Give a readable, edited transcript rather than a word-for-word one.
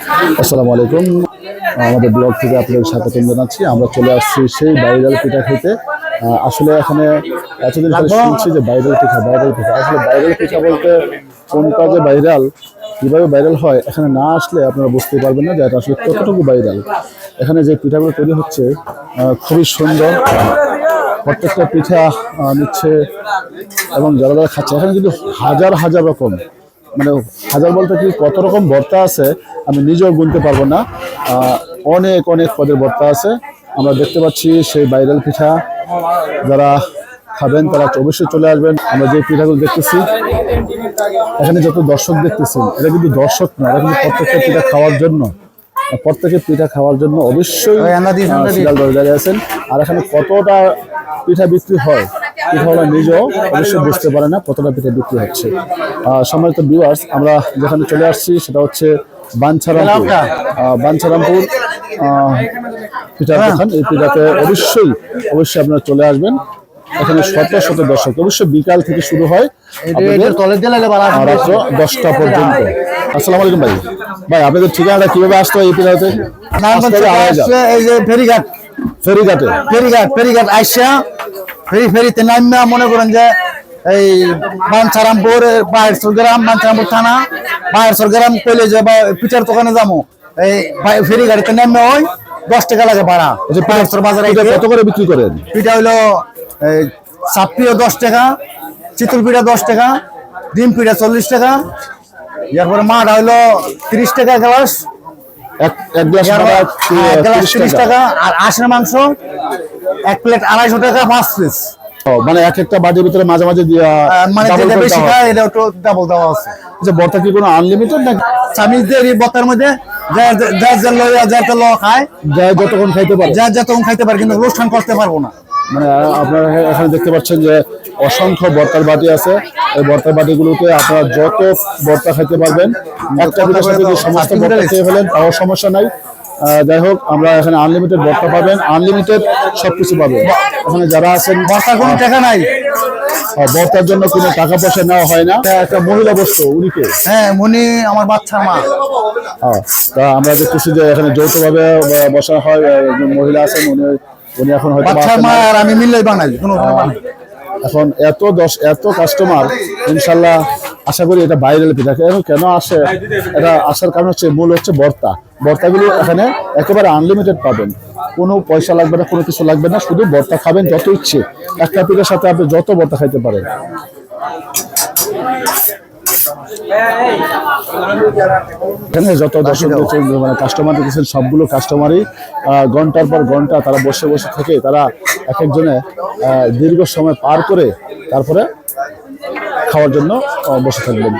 আসসালামু আলাইকুম, আমাদের ব্লগ থেকে আপনাদের স্বাগতম জানাচ্ছি। আমরা চলে আসছি সেই ভাইরাল পিঠা খেতে। আসলে এখানে এতদিন ধরে শুনছি যে ভাইরাল পিঠা আসলে ভাইরাল পিঠা বলতে কোনটা যে ভাইরাল, কীভাবে ভাইরাল হয়, এখানে না আসলে আপনারা বুঝতে পারবেন না যে এটা আসলে কতটুকু ভাইরাল। এখানে যে পিঠাগুলো তৈরি হচ্ছে খুবই সুন্দর, প্রত্যেকটা পিঠা নিচ্ছে এবং যারা যারা খাচ্ছে এখানে কিন্তু হাজার হাজার রকম, মানে হাজার বলতে কি কত রকম ভর্তা আছে আমি নিজেও গুনতে পারবো না। অনেক অনেক পদের ভর্তা আছে। আমরা দেখতে পাচ্ছি সেই ভাইরাল পিঠা। যারা খাবেন তারা অবশ্যই চলে আসবেন। আমরা যে পিঠাগুলো দেখতেছি, এখানে যত দর্শক দেখতেছেন এটা কিন্তু দর্শক না, এটা কিন্তু প্রত্যেকটা পিঠা খাওয়ার জন্য, প্রত্যেকের পিঠা খাওয়ার জন্য অবশ্যই জায়গায় আছেন। আর এখানে কতটা পিঠা বিক্রি হয় পিঠাওয়ালা নিজেও অবশ্যই বুঝতে পারে না কতটা পিঠা বিক্রি হচ্ছে। সম্মানিত ভিউয়ার্স, আমরা যেখানে চলে আসছি সেটা হচ্ছে বাঞ্ছারামপুর পিঠার দোকান। এই পিঠাতে অবশ্যই আপনারা চলে আসবেন। এখানে শত শত দর্শক, অবশ্যই বিকাল থেকে শুরু হয় রাত্র 10টা পর্যন্ত। আসসালামু আলাইকুম ভাই, আপনাদের ঠিকানাটা কিভাবে আসতে হয় এই পিঠাতে? ফেরিঘাট আইসা ফেরিতে নামিয়া মনে করেন যে এই বাঞ্ছারামপুর বাহেরসর গ্রাম, বাঞ্ছারামপুর থানা বাহেরসর গ্রাম কইলে যে পিঠার দোকানে যাবো, এই ফেরিঘাটে নামে ওই 10 টাকা লাগে ভাড়া। বাজারে কত করে বিক্রি করেন? পিঠা হইলো চাপিও 10 টাকা, চিতল পিঠা 10 টাকা, ডিম পিঠা 40 টাকা, এরপরে মাঠ হইলো 30 টাকা গ্লাস, এক গ্লাস 30 টাকা। আর আঁশের মাংস 1 প্লেট 250 টাকা 5 পিস। মানে এক একটা বাটির ভিতরে মাঝে মাঝে মানে বেশি খায় এটা একটু ডাবল দেওয়া আছে। যে ভর্তা কি কোনো আনলিমিটেড নাকি? চামিজদের এই ভর্তার মধ্যে খায়, যতক্ষণ খাইতে পারে, যতক্ষণ খাইতে পারে, কিন্তু অনুষ্ঠান করতে পারবো না। মানে আপনারা এখানে দেখতে পাচ্ছেন যে অসংখ্য ভর্তার বাটি আছে। এই ভর্তার বাটিগুলোতে আপনারা যত ভর্তা খাইতে পারবেন, একটা পিঠার সাথে যদি সমস্ত ভর্তা খেয়ে ফেলেন তাও সমস্যা নাই। যাই হোক, আমরা এখানে আনলিমিটেড ভর্তা পাবেন, আনলিমিটেড সবকিছু পাবেন। এখানে যারা আছেন ভর্তার কোনো টাকা নাই, ভর্তার জন্য কোনো টাকা পয়সা নেওয়া হয় না। একটা মহিলা বসতো, উনি কে? হ্যাঁ, উনি আমার বাচ্চার মা। তা আমরা দেখতেছি যে এখানে যৌথভাবে বসা হয়। একজন মহিলা আছেন, উনি এখন হয়তো বাচ্চার মা আর আমি মিললেই বানাই কোনো। এখন এত কাস্টমার, ইনশাল্লাহ আশা করি এটা ভাইরাল পিঠা। কেন আসে, এটা আসার কারণ হচ্ছে মূল হচ্ছে ভর্তাগুলো এখানে একেবারে আনলিমিটেড পাবেন, কোনো পয়সা লাগবে না, কোনো কিছু লাগবে না, শুধু ভর্তা খাবেন যত ইচ্ছে। একটা পিঠার সাথে আপনি যত ভর্তা খাইতে পারেন। এখানে যত দর্শক মানে কাস্টমার দেখেছেন, সবগুলো কাস্টমারই ঘন্টার পর ঘন্টা তারা বসে বসে থেকে তারা এক একজনে দীর্ঘ সময় পার করে তারপরে খাওয়ার জন্য বসে থাকবেন।